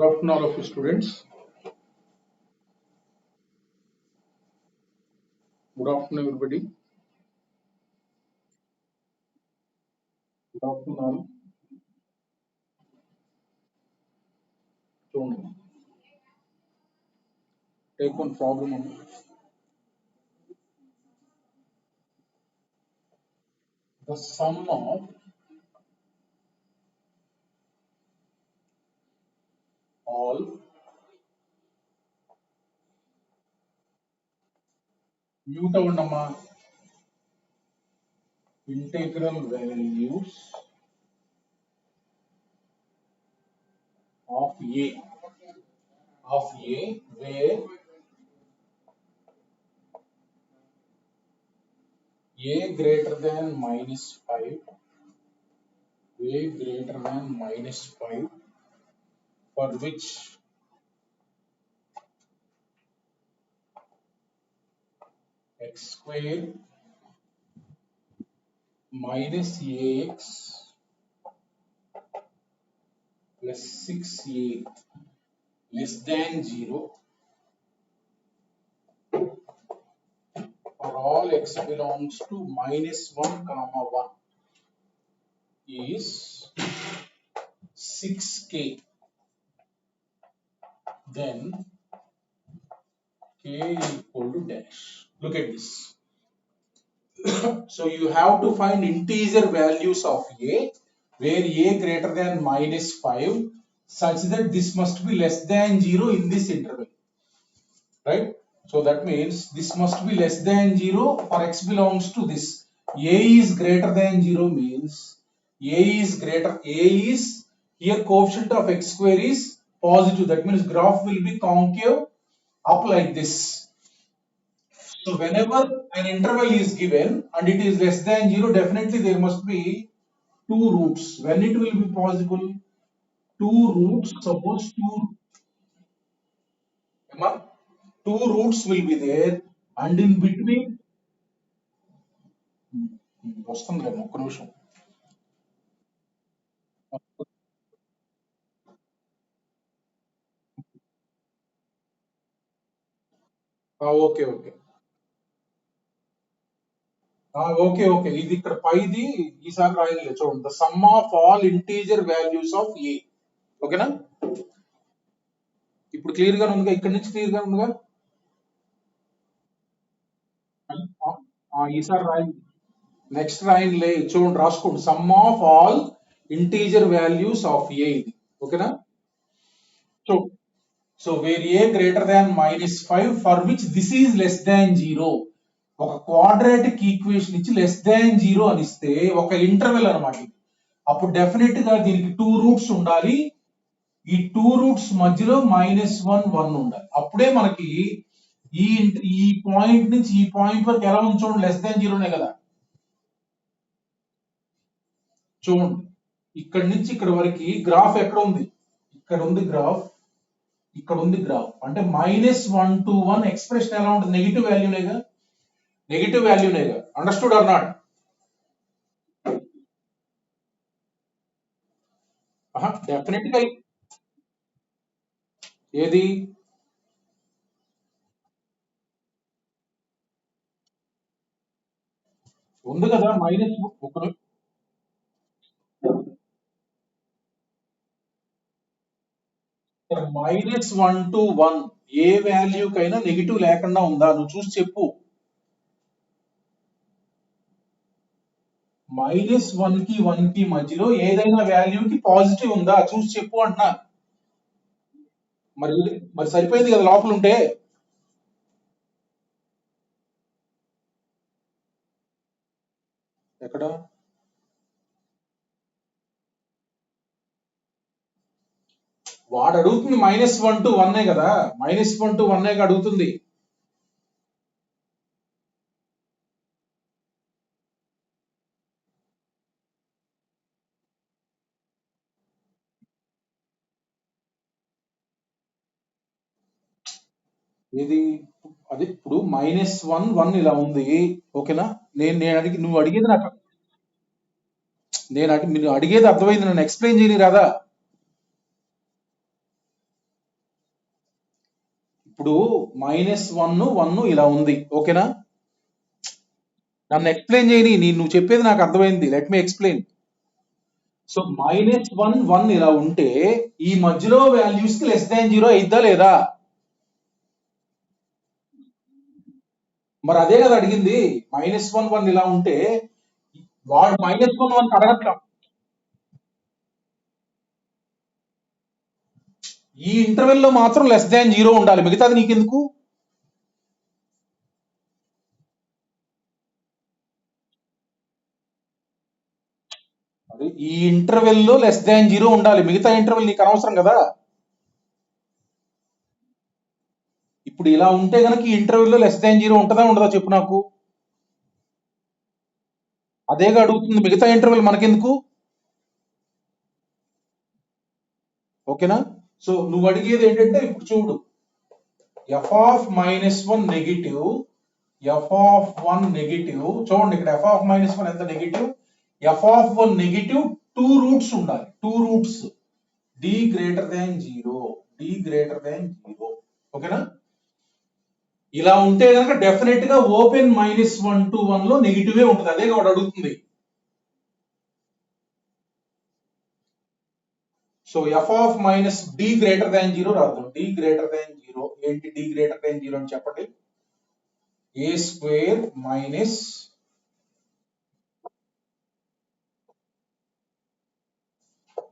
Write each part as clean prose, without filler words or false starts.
Good afternoon, all of you students. Good afternoon, everybody. Good afternoon, all. Don't take one problem on the sum of all mutavannama integral values of A where A greater than -5, A greater than -5, for which x square minus ax plus 6a less than 0 for all x belongs to -1, 1 is 6k, then k equal to dash. Look at this. So you have to find integer values of a where a greater than -5 such that this must be less than 0 in this interval, right? So that means this must be less than 0 for x belongs to this. A is greater than 0 means A is here coefficient of x square is positive. That means graph will be concave up like this. So whenever an interval is given and it is less than 0, definitely there must be two roots. When it will be possible? Two roots, suppose two roots will be there and in between వస్తుంది కదా ఒక్క నిమిషం. Okay okay okay ఇది ఇక్కడ పైది ఈసారి రాయలేదు చూడండి. The sum of all integer values of a. ఓకేనా? ఇప్పుడు క్లియర్ గా ఉందిగా, ఇక్కడ నుంచి క్లియర్ గా ఉందిగా. ఈసారి రాయండి, నెక్స్ట్ రాయండి చూడండి, రాసుకోండి. Sum of all integer values of a ఇది. ఓకేనా? So so where a greater than -5 for which this is less than 0. ఒక క్వాడ్రాటిక్ ఈక్వేషన్ ఇచ్చి లెస్ దాన్ 0 అని ఇస్తే ఒక ఇంటర్వెల్ అనమాట. అప్పుడు డెఫినెట్ గా దీనికి టూ రూట్స్ ఉండాలి. ఈ టూ రూట్స్ మధ్యలో -1, 1 ఉండాలి. అప్పుడే మనకి ఈ పాయింట్ నుంచి ఈ పాయింట్ వరకు ఎలా ఉంది చూడండి, లెస్ దాన్ 0నే కదా. చూడండి, ఇక్కడ నుంచి ఇక్కడ వరకు గ్రాఫ్ ఎక్కడ ఉంది? ఇక్కడ ఉంది గ్రాఫ్, ఇక్కడ ఉంది గ్రాఫ్. అంటే -1 to 1 ఎక్స్ప్రెషన్ ఎలా ఉంటుంది? నెగిటివ్ వాల్యూనేగా, నెగిటివ్ వాల్యూనేగా. Understood or not? డెఫినెట్ గా ఏది ఉంది కదా, -1 to 1 ఏ వాల్యూ కైనా నెగిటివ్ లేకుండా ఉందా? నువ్వు చూసి చెప్పు. -1 కి 1 కి మధ్యలో ఏదైనా వాల్యూకి పాజిటివ్ ఉందా? చూసి చెప్పు అంటున్నా. మరి మరి సరిపోయింది కదా లోపల ఉంటే. ఎక్కడ వాడు అడుగుతుంది? -1 to 1 కదా, -1 to 1 అడుగుతుంది. ఇది అది ఇప్పుడు -1, 1 ఇలా ఉంది. ఓకేనా? నేను అడిగి నువ్వు అడిగేది నాకు, మీరు అడిగేది అర్థమైంది, నన్ను ఎక్స్ప్లెయిన్ చేయని రాదా? ఇప్పుడు -1 ఇలా ఉంది, ఓకేనా? నన్ను ఎక్స్ప్లెయిన్ చేయని, నువ్వు చెప్పేది నాకు అర్థమైంది. Let me explain. సో -1 ఇలా ఉంటే ఈ మధ్యలో వాల్యూస్ కి <0 అయిద్దా లేదా? మరి అదే కదా అడిగింది. -1 ఇలా ఉంటే వాడు -1 అడగట్లా. ఈ ఇంటర్వెల్ లో మాత్రం <0 ఉండాలి, మిగతాది నీకెందుకు? అదే ఈ ఇంటర్వెల్ లో <0 ఉండాలి, మిగతా ఇంటర్వెల్ నీకు అనవసరం కదా. ఇప్పుడు ఇలా ఉంటే గనక ఈ ఇంటర్వెల్ లో <0 ఉంటుందా ఉండదా చెప్పు నాకు. అదేగా అడుగుతుంది, మిగతా ఇంటర్వెల్ మనకెందుకు? ఓకేనా? సో నువ్వు అడిగేది ఏంటంటే ఇప్పుడు చూడు, f(-1) నెగిటివ్, f(1) నెగిటివ్. చూడండి ఇక్కడ f(-1) ఎంత నెగిటివ్, f(1) నెగిటివ్ 2 రూట్స్ ఉండాలి, 2 roots d greater than 0, d greater than 0. ఓకేనా? ఇలా ఉంటే కనుక డెఫినెట్ గా ఓపెన్ -1 to 1 లో నెగిటివే ఉంటుంది, అదే వాడు అడుగుతుంది. సో d greater than 0 రాద్దాం. d greater than 0 ఏంటి? d greater than 0 అని చెప్పండి. a square minus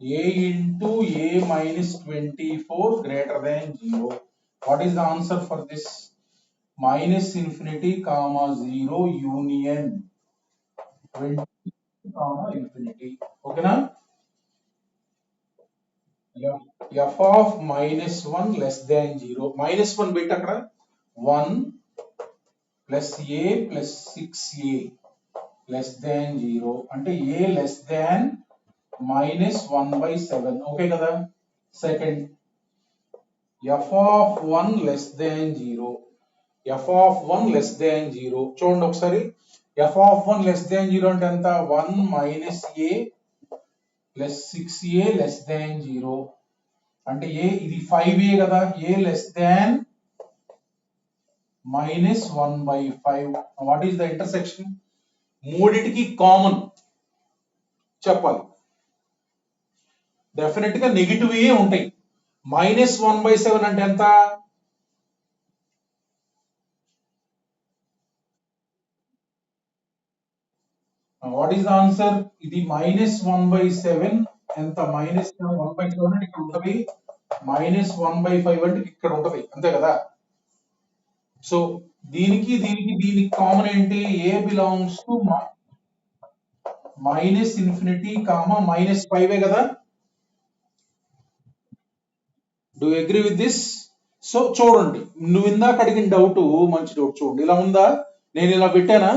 a into a minus 24 greater than 0. What is the answer for this? -∞, 0 union 20, ∞. ఓకేనా? f(-1) <0. -1 పెట్టి అక్కడ 1 plus a plus 6a less than 0 అంటే a less than -1/7. Okay కదా? Second, f(1) less than 0, f(1) less than 0. చూడండి ఒకసారి, f(1) less than 0 అంటే ఎంత? 1 minus a plus 6a less than 0 అంటే a ఇది 5a కదా, a less than -1/5. What is the intersection? మూడిటికి కామన్ చెప్పాలి. డెఫినెట్ గా నెగిటివ్ ఏ ఉంటాయి. -1/7 అంటే ఎంత? What is the answer? ఇది -1/7 ఎంత? -1/7 అంటే ఇక్కడ ఉంటది, -1/5 అంటే ఇక్కడ ఉంటది, అంతే కదా? సో దీనికి దీనికి కామన్ ఏంటి? ఏ బిలాంగ్స్ టు -∞, -5 కదా. Do agree with this? So చూడండి, నువ్వు ఇందాక అడిగిన డౌట్ మంచి డౌట్. చూడండి, ఇలా ఉందా, నేను ఇలా పెట్టానా?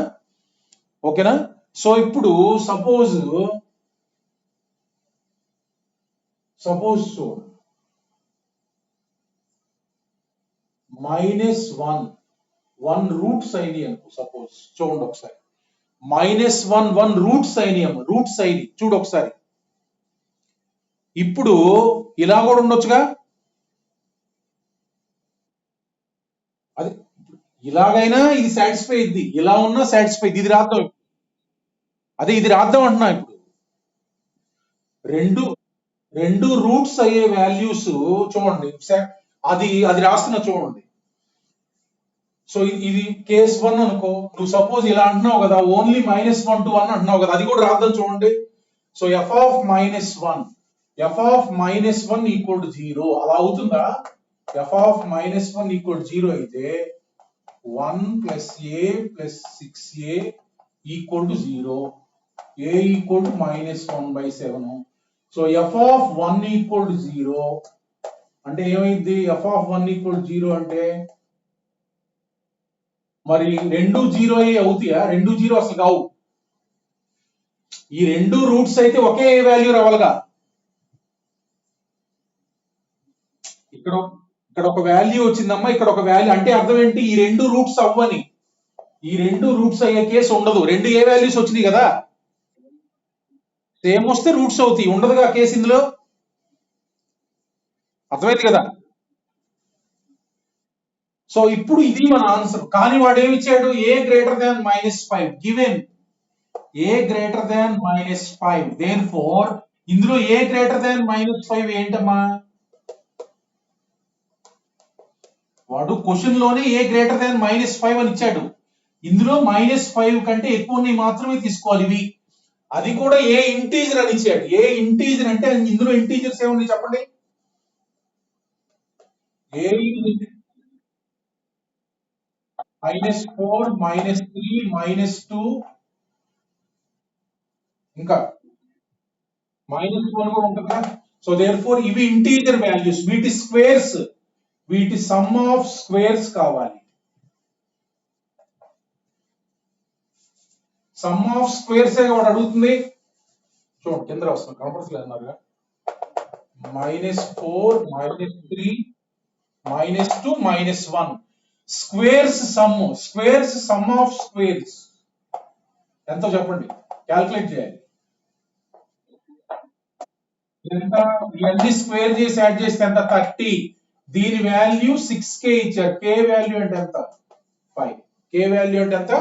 ఓకేనా? సో ఇప్పుడు సపోజ్ చూడు, -1 రూట్స్ అయినాయి అనుకో. సపోజ్ చూడండి ఒకసారి, -1 రూట్స్ అయినాయి చూడు ఒకసారి. ఇప్పుడు ఇలా కూడా ఉండొచ్చుగా, అది ఇలాగైనా ఇది సాటిస్ఫై అయింది, ఇలా ఉన్నా సాటిస్ఫై. ఇది రాద్దాం, అదే ఇది రాద్దాం అంటున్నా. ఇప్పుడు రెండు రూట్స్ అయ్యే వాల్యూస్ చూడండి, అది రాస్తున్నా చూడండి. సో ఇది కేస్ 1 అనుకో. నువ్వు సపోజ్ ఇలా అంటున్నావు కదా, ఓన్లీ -1 to 1 అంటున్నావు కదా, అది కూడా రాద్దాం చూడండి. సో f(-1) ఈక్వల్ టు 0 అలా అవుతుందా? f(-1) ఈక్వల్ టు 0 అయితే 1 plus a plus 6a equal to 0, a equal to -1/7. So f(1) equal to 0 అంటే ఏమైంది? f(1) ఈక్వల్ టు 0 అంటే మరి రెండు 0 అవుతాయా? రెండు 0 అసలు కావు. ఈ రెండు రూట్స్ అయితే ఒకే వాల్యూ రావాలిగా. ఇక్కడ ఒక వాల్యూ వచ్చిందమ్మా, ఇక్కడ ఒక వాల్యూ అంటే అర్థం ఏంటి? ఈ రెండు రూట్స్ అవ్వని, ఈ రెండు రూట్స్ అయ్యే కేసు ఉండదు. రెండు ఏ వాల్యూస్ వచ్చినాయి కదా, సేమ్ వస్తే రూట్స్ అవుతాయి, ఉండదుగా కేసు ఇందులో. అర్థమైంది కదా? సో ఇప్పుడు ఇది మన ఆన్సర్. కానీ వాడు ఏమి ఇచ్చాడు? A greater than -5 given a greater than -5. Therefore ఇందులో ఏ గ్రేటర్ దాన్ -5 ఏంటమ్మా? వాడు క్వశ్చన్ లోనే ఏ గ్రేటర్ దాన్ -5 అని ఇచ్చాడు. ఇందులో -5 కంటే ఎక్కువ ఉన్నాయి మాత్రమే తీసుకోవాలి ఇవి. అది కూడా ఏ ఇంటీజర్ అని ఇచ్చాడు. ఏ ఇంటీజర్ అంటే ఇందులో ఇంటీజర్స్ ఏమున్నాయి చెప్పండి? ఏ -4 -3 -2 ఇంకా -1 కూడా ఉంటుందా? సో దేర్ ఫోర్ ఇవి ఇంటీజర్ వాల్యూస్. వీటి స్క్వేర్స్, వీటి సమ్ ఆఫ్ స్క్వేర్స్ కావాలి. సమ్ ఆఫ్ స్క్వేర్స్ వాడు అడుగుతుంది. చూడండి కింద వస్తుంది, కనపడట్లేదు అన్నారుగా. -4 -3 -2 -1 స్క్వేర్స్ సమ్ ఆఫ్ స్క్వేర్స్ ఎంతో చెప్పండి, క్యాల్కులేట్ చేయాలి. ఎంత? ఇవన్నీ స్క్వేర్ చేసి యాడ్ చేస్తే ఎంత? 30. దీని వాల్యూ 6k ఇచ్చారు. k వాల్యూ అంటే ఎంత? 5. k వాల్యూ అంటే ఎంత?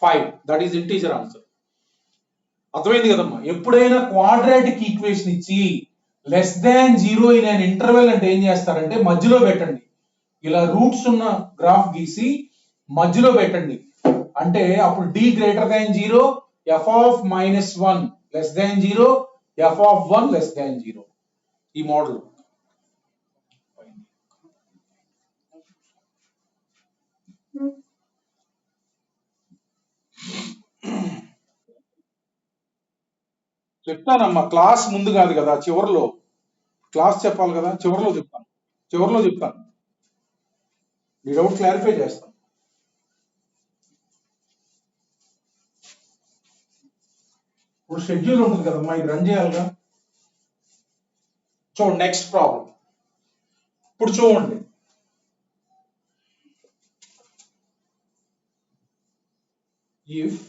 5. That is integer answer. అర్థమైంది కదమ్మా? ఎప్పుడైనా క్వాడ్రాటిక్ ఈక్వేషన్ ఇచ్చి less than 0 in an interval అంటే ఏం చేస్తారంటే మధ్యలో పెట్టండి. ఇలా రూట్స్ ఉన్న గ్రాఫ్ గీసి మధ్యలో పెట్టండి. అంటే అప్పుడు d greater than 0, f of -1 less than 0, f of 1 less than 0. ఈ మోడల్. చెప్తానమ్మా, క్లాస్ ముందు కాదు కదా, చివరిలో. క్లాస్ చెప్పాలి కదా, చివరిలో చెప్తాను. మీ డౌట్ క్లారిఫై చేస్తాను. ఇప్పుడు షెడ్యూల్ ఉంటుంది కదమ్మా, ఇది రన్ చేయాలిగా. చూడండి నెక్స్ట్ ప్రాబ్లం. ఇప్పుడు చూడండి, ఇఫ్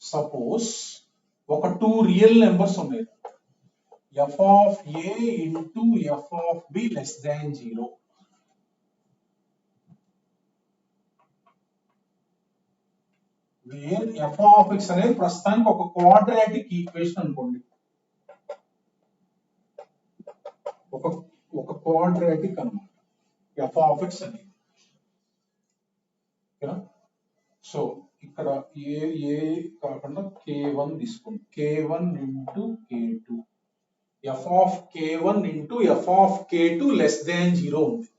సపోజ్ ఒక 2 రియల్ నెంబర్స్ ఉన్నాయి, f of a into f of b less than 0. Where f of x అనేది ప్రస్తుతానికి ఒక క్వాడ్రాటిక్ ఈక్వేషన్ అనుకోండి. ఒక క్వాడ్రాటిక్ అన్నమాట f ఆఫ్ x అనేది. సో ఇక్కడ ఏ కాకుండా k1 తీసుకోండి. k1 into k2 f of k1 into f of k2 less than 0 ఉంది.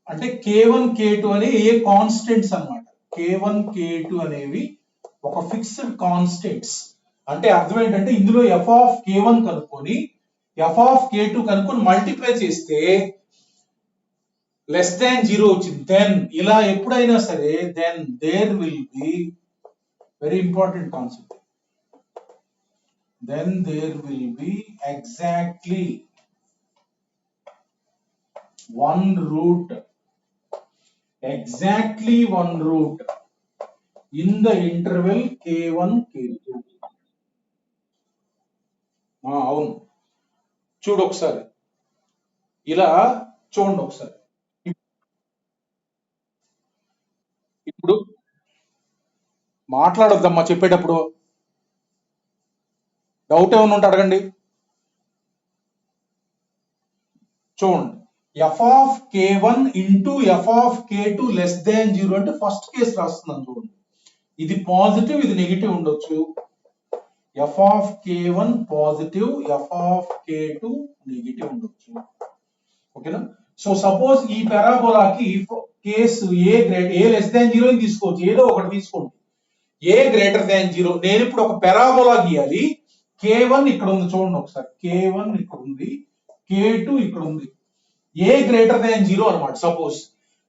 అంటే k1 k2 అనే ఏ కాన్స్టెంట్స్ అన్నమాట. k1 k2 అనేవి ఒక ఫిక్స్డ్ కాన్స్టెంట్స్. అంటే అర్థం ఏంటంటే ఇందులో f ఆఫ్ k1 కనుక్కొని f ఆఫ్ k2 కనుక్కొని మల్టిప్లై చేస్తే లెస్ దాన్ 0 వచ్చింది. దెన్ ఇలా ఎప్పుడైనా సరే then there will be very important concept. then there will be exactly one root in the interval k1 k2. అవును, చూడు ఒకసారి, ఇలా చూడండి ఒకసారి. ఇప్పుడు మాట్లాడొద్దమ్మా చెప్పేటప్పుడు. డౌట్ ఏమైనా ఉంటే అడగండి. చూడండి, f of k1 into f of k2 less than 0 అంటే ఫస్ట్ కేసు రాస్తున్నాను. చూడండి, ఇది పాజిటివ్, ఇది నెగిటివ్ ఉండొచ్చు. f of k1 positive, f of k2 negative ఉండొచ్చు. ఓకేనా? సో సపోజ్ ఈ పారాబోలాకి కేసు ఏ లెస్ దాన్ 0 అని తీసుకోవచ్చు, ఏదో ఒకటి తీసుకోండి. ఏ గ్రేటర్ దాన్ 0. నేను ఇప్పుడు ఒక పారాబోలా గీయాలి. k1 ఇక్కడ ఉంది, చూడండి ఒకసారి. k1 ఇక్కడ ఉంది, k2 ఇక్కడ ఉంది. ఏ గ్రేటర్ దాన్ 0 అన్నమాట. Suppose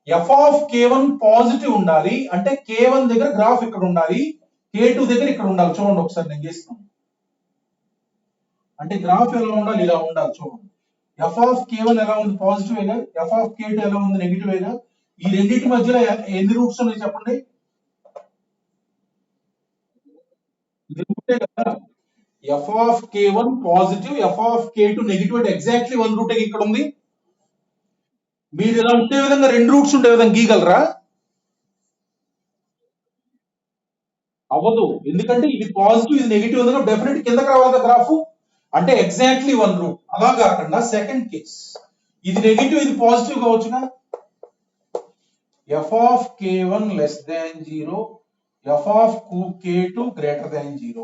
f of k1 positive ఉండాలి అంటే k1 దగ్గర గ్రాఫ్ ఇక్కడ ఉండాలి, k2 దగ్గర ఇక్కడ ఉండాలి. చూడండి ఒకసారి నేను గీస్తాను. అంటే గ్రాఫ్ ఎలా ఉండాలి? ఇలా ఉండాలి. చూడండి, f ఆఫ్ k1 ఎలా ఉంది? పాజిటివ్ ఏగా. f ఆఫ్ k2 ఎలా ఉంది? నెగిటివ్ ఏగా. ఈ రెండింటి మధ్యలో ఎన్ని రూట్స్ ఉన్నాయి చెప్పండి? f of k1 positive, f of k2 negative అంటే ఎగ్జాక్ట్లీ వన్ రూట్ ఇక్కడ ఉంది. మీరు ఇలా ఉండే విధంగా రెండు రూట్స్ ఉండే విధంగా గీయగలరా? అవ్వదు. ఎందుకంటే ఇది పాజిటివ్ ఇది నెగిటివ్ ఉందన్న డెఫినెట్ కిందకి రావాలి గ్రాఫ్. అంటే ఎగ్జాక్ట్లీ వన్ రూట్. అలా కాకుండా సెకండ్ కేస్ ఇది నెగిటివ్ ఇది positive కావచ్చుగా. f of k1 less than 0, f of k2 greater than 0.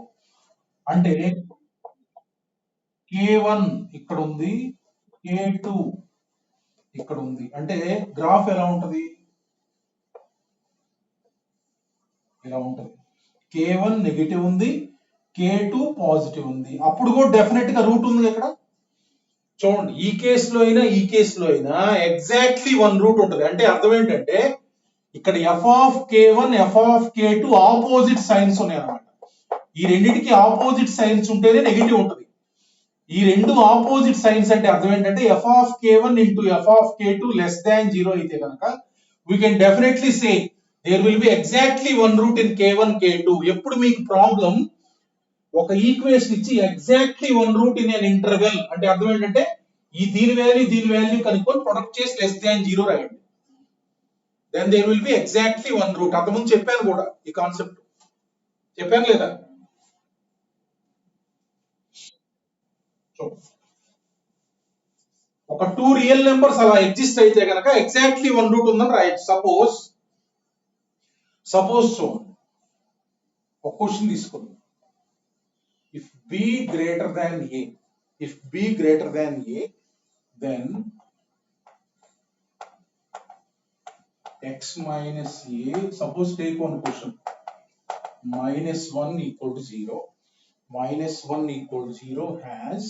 అంటే k1 ఇక్కడ ఉంది, k2 ఇక్కడ ఉంది. అంటే గ్రాఫ్ ఎలా ఉంటది? ఇలా ఉంటది. k1 నెగిటివ్ ఉంది, k2 పాజిటివ్ ఉంది. అప్పుడు కూడా డెఫినెట్ గా రూట్ ఉంది ఇక్కడ. చూడండి, ఈ కేసులో అయినా ఈ కేసులో అయినా ఎగ్జాక్ట్లీ వన్ రూట్ ఉంటుంది. అంటే అర్థం ఏంటంటే ఇక్కడ f of k1 f of k2 opposite signs ఉన్నాయి అన్నమాట. ఈ రెండింటికి ఆపోజిట్ సైన్స్ ఉంటేనే నెగిటివ్ ఉంటుంది. ఈ రెండు ఆపోజిట్ సైన్స్ అంటే అర్థం ఏంటంటే f of k1 into f of k2 less than 0 అయితే కనుక we can definitely say there will be exactly one root in k1 k2. ఎప్పుడు మీకు ప్రాబ్లం ఒక ఈక్వేషన్ ఇచ్చి exactly one root in an interval అంటే అర్థం ఏంటంటే ఈ దీని వాల్యూ కనుక్కొని ప్రొడక్ట్ చేసి లెస్ దాన్ 0 రాయండి. Then there will be exactly one root. అంతకుముందు చెప్పాను కూడా ఈ కాన్సెప్ట్. చెప్పాను లేదా? ఒక టూ రియల్ నెంబర్స్ అలా ఎగ్జిస్ట్ అయితే కనుక ఎగ్జాక్ట్లీ వన్ రూట్ ఉందని రాయొచ్చు. సపోజ్ ఒక క్వశ్చన్ తీసుకుందాం. if b greater than a, then x minus a, suppose take one question, minus 1 equal to 0, minus 1 equal to 0 has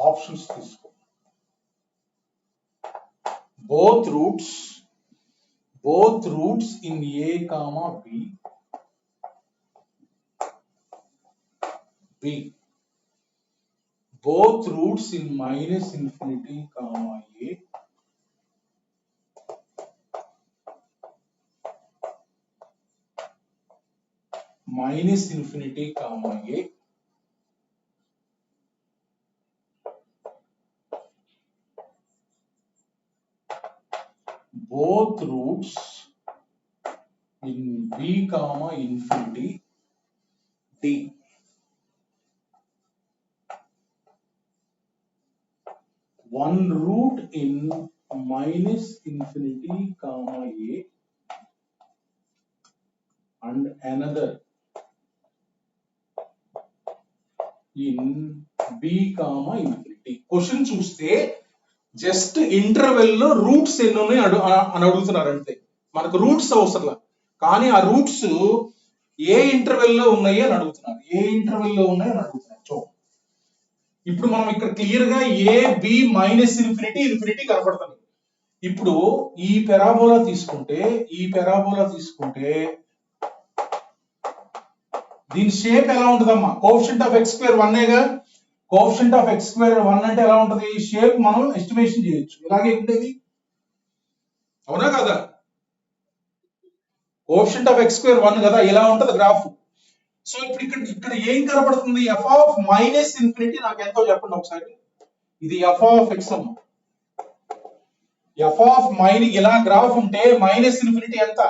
options తీసుకో. both roots in a comma b, both roots in minus infinity comma a, minus infinity comma a, both roots in b comma infinity d. One root in minus infinity comma a and another in b comma infinity. Question చూస్తే just interval లో roots ఎన్ని ఉన్నాయి అని అడుగుతున్నారు. అంతే, మనకు roots అవసరం. కానీ ఆ రూట్స్ ఏ ఇంటర్వెల్ లో ఉన్నాయి అని అడుగుతున్నారు. చూడండి, ఇప్పుడు మనం ఇక్కడ క్లియర్ గా ఏ బి మైనస్ ఇన్ఫినిటీ కనపడుతుంది. ఇప్పుడు ఈ పెరాబోలా తీసుకుంటే దీని షేప్ ఎలా ఉంటుందమ్మా? కోఎఫిషియంట్ ఆఫ్ x స్క్వేర్ 1గా. కోఎఫిషియంట్ ఆఫ్ x స్క్వేర్ 1 అంటే ఎలా ఉంటుంది? షేప్ మనం ఎస్టిమేషన్ చేయొచ్చు. ఇలాగే ఉండేది, అవునా కదా? కోఎఫిషియంట్ ఆఫ్ x స్క్వేర్ 1 కదా, ఇలా ఉంటది గ్రాఫ్. సో ఇప్పుడు ఇక్కడ ఏం కనపడుతుంది? f ఆఫ్ మైనస్ ఇన్ఫినిటీ నాకు ఎంతో చెప్పండి ఒకసారి. ఇది f ఆఫ్ x అమ్మ. f ఆఫ్ ఇలా గ్రాఫ్ ఉంటే మైనస్ ఇన్ఫినిటీ ఎంత?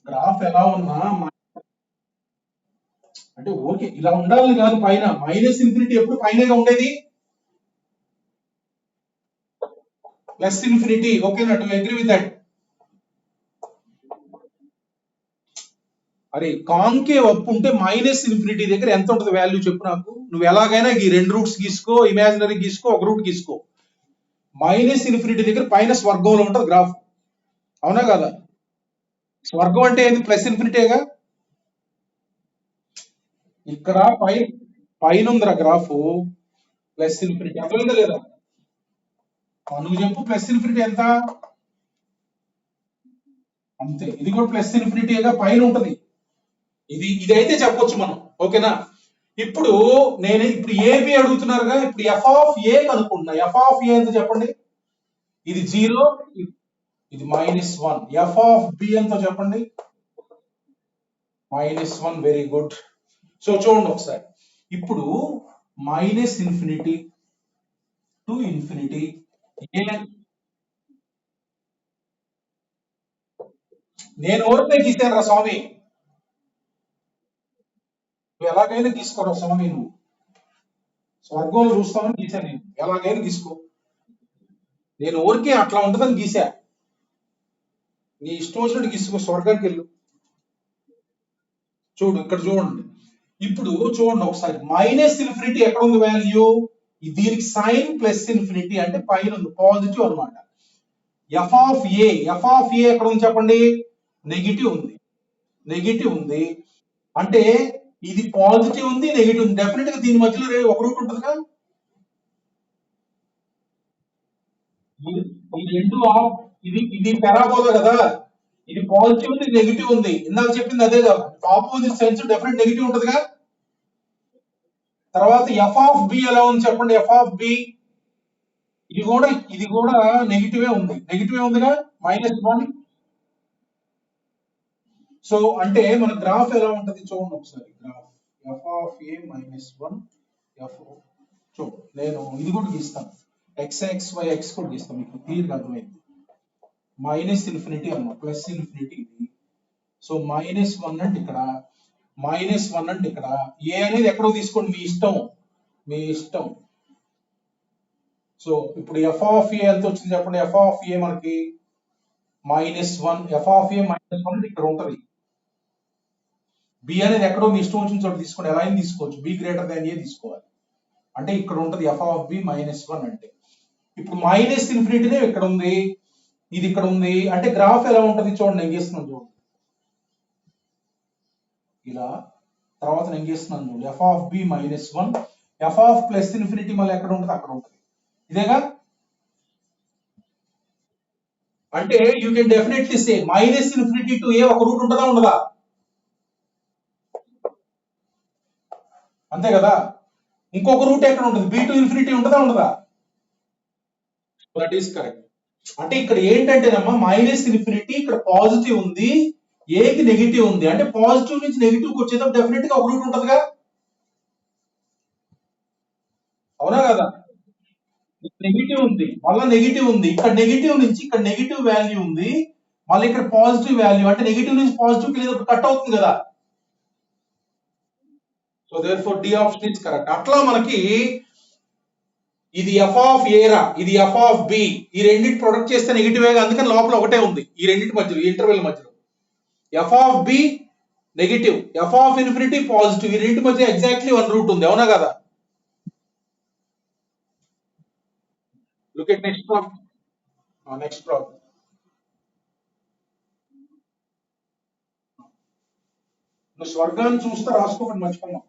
గ్రాఫ్ ఎలా ఉన్నా అంటే ఓకే ఇలా ఉండాలని కాదు. పైన మైనస్ ఇన్ఫినిటీ ఎప్పుడు పైనగా ఉండేది, ప్లస్ ఇన్ఫినిటీ. ఓకేనా? To agree with that. అరే కాన్కేవ్ అప్ ఉంటే మైనస్ ఇన్ఫినిటీ దగ్గర ఎంత ఉంటుంది వాల్యూ చెప్పు నాకు. నువ్వు ఎలాగైనా ఈ రెండు రూట్స్ గీసుకో, ఇమాజినరీ గీసుకో, ఒక రూట్ గీసుకో. మైనస్ ఇన్ఫినిటీ దగ్గర పైన స్వర్గంలో ఉంటుంది గ్రాఫ్, అవునా కదా? స్వర్గం అంటే ఏంది? ప్లస్ ఇన్ఫినిటీగా. ఇక్కడ పైన ఉందిరా గ్రాఫ్ ప్లస్ ఇన్ఫినిటీ. అర్థమైందా లేదా? నువ్వు చెప్పు, ప్లస్ ఇన్ఫినిటీ ఎంత? అంతే, ఇది కూడా ప్లస్ ఇన్ఫినిటీగా పైన ఉంటది. ఇదైతే చెప్పొచ్చు మనం, ఓకేనా? ఇప్పుడు ఏబి అడుగుతున్నారుగా. ఇప్పుడు ఎఫ్ ఆఫ్ ఏ కనుక్కుంటున్నా. ఎఫ్ ఆఫ్ ఏ ఎంత చెప్పండి? ఇది 0, ఇది -1. ఎఫ్ ఆఫ్ బి ఎంతో చెప్పండి? -1. Very good. సో చూడండి ఒకసారి, ఇప్పుడు మైనస్ ఇన్ఫినిటీ టు ఇన్ఫినిటీ ఏ, నేను ఓరికే గీసాను రా స్వామి, నువ్వు ఎలాగైనా గీసుకోరా స్వామి, నువ్వు స్వర్గంలో చూస్తామని గీసాను, నేను ఎలాగైనా గీసుకో, నేను ఊరికే అట్లా ఉంటుందని గీసా, నీ ఇష్టం వచ్చినట్టు గీసుకో, స్వర్గానికి వెళ్ళు. చూడు ఇక్కడ చూడండి, ఇప్పుడు చూడండి ఒకసారి, మైనస్ ఇన్ఫినిటీ ఎక్కడ ఉంది వాల్యూ, దీనికి సైన్ ప్లస్ ఇన్ఫినిటీ అంటే పైన ఉంది, పాజిటివ్ అన్నమాట. ఎఫ్ ఆఫ్ ఏ ఎక్కడ ఉంది చెప్పండి, నెగిటివ్ ఉంది, నెగిటివ్ ఉంది అంటే ఇది పాజిటివ్ ఉంది, నెగిటివ్ ఉంది, డెఫినెట్ గా దీని మధ్యలో ఒక రూట్ ఉంటుంది కదా. ఈ రెండు ఇది ఇది పెరాబోలా కదా, ఇది పాజిటివ్ ఉంది, నెగిటివ్ ఉంది, ఇందాక చెప్పింది అదే కదా, ఆపోజిట్ సైన్స్ డెఫినెట్ నెగిటివ్ ఉంటుందిగా. తర్వాత ఎఫ్ ఆఫ్ బి ఎలా ఉంది చెప్పండి, ఎఫ్ ఆఫ్ బి ఇది కూడా నెగిటివే ఉంది, నెగిటివే ఉందిగా, -1. సో అంటే మన గ్రాఫ్ ఎలా ఉంటది చూడండి ఒకసారి, graph F of A -1 F, చూడు నేను ఇది కూడా గీస్తాను, ఎక్స్ వై ఎక్స్ కూడా గీస్తాను, మీకు క్లియర్ గా అర్థమైంది. మైనస్ ఇన్ఫినిటీ అమ్మా, ప్లస్ ఇన్ఫినిటీ ఇది, సో -1 అంటే ఇక్కడ, -1 అంటే ఇక్కడ, ఏ అనేది ఎక్కడో తీసుకోండి, మీ ఇష్టం, మీ ఇష్టం. సో ఇప్పుడు ఎఫ్ ఆఫ్ ఏ ఎంత వచ్చింది చెప్పండి, ఎఫ్ ఆఫ్ ఏ మనకి -1, ఎఫ్ ఆఫ్ ఏ -1 అంటే ఇక్కడ ఉంటది, బి అనేది ఎక్కడో మీ ఇష్టం వచ్చిన చోట తీసుకోండి, ఎలా అయినా తీసుకోవచ్చు, బి గ్రేటర్ దాన్ ఏ తీసుకోవాలి, అంటే ఇక్కడ ఉంటది ఎఫ్ ఆఫ్ బి -1 అంటే. ఇప్పుడు మైనస్ ఇన్ఫినిటీనే ఇక్కడ ఉంది, ఇది ఇక్కడ ఉంది, అంటే గ్రాఫ్ ఎలా ఉంటది చూడండి, నేను గీస్తున్నాను చూడండి ఇలా, తర్వాత నేను గీస్తున్నాను చూడండి, f of b -1, f of plus infinity మళ్ళీ ఎక్కడ ఉంటుంది, అక్కడ ఉంటుంది, ఇదేగా. అంటే you can definitely say minus infinity to a ఒక రూట్ ఉంటుందా ఉండదా, అంతే కదా. ఇంకొక రూట్ ఎక్కడ ఉంటుంది, బి టు ఇన్ఫినిటీ ఉంటుందా ఉండదా, దట్ ఈస్ కరెక్ట్. అంటే ఇక్కడ ఏంటంటేనమ్మా, మైనస్ ఇన్ఫినిటీ ఇక్కడ పాజిటివ్ ఉంది, ఏకి నెగిటివ్ ఉంది, అంటే పాజిటివ్ నుంచి నెగిటివ్ వచ్చేటప్పుడు డెఫినెట్ గా ఒక రూట్ ఉంటుందిగా, అవునా కదా. నెగిటివ్ ఉంది, మళ్ళీ నెగిటివ్ ఉంది, ఇక్కడ నెగిటివ్ నుంచి ఇక్కడ నెగిటివ్ వాల్యూ ఉంది, మళ్ళీ ఇక్కడ పాజిటివ్ వాల్యూ, అంటే నెగిటివ్ నుంచి పాజిటివ్ కి లేదా కట్ అవుతుంది కదా. So therefore D option is correct. అట్లా మనకి ఇది ఎఫ్ ఆఫ్ ఏ రా, ఇది ఎఫ్ ఆఫ్ బి, ఈ రెండింటి ప్రొడక్ట్ చేస్తే నెగిటివ్, అందుకని లోపల ఒకటే ఉంది ఈ రెండింటి మధ్యలో, ఈ ఇంటర్వెల్ మధ్యలో f of b negative, f of infinity positive, ఈ రెండింటి మధ్య ఎగ్జాక్ట్లీ వన్ రూట్ ఉంది, అవునా కదా. Look at next problem, next problem. నువ్వు స్వర్గాన్ని చూస్తే రాసుకోకండి మర్చిపోమా.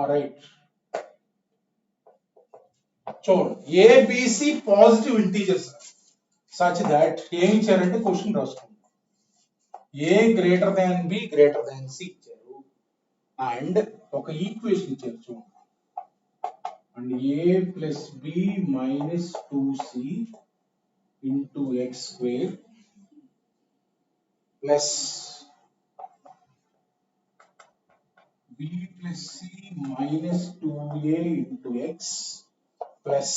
రైట్, చూడండి, ABC positive integers such that ఏమి ఇచ్చారంటే క్వశ్చన్ రాసుకోండి, a greater than b greater than c ఇచ్చారు, అండ్ ఒక ఈక్వేషన్ ఇచ్చారు చూడండి, and a plus b -2c into x square plus b plus c -2a into x plus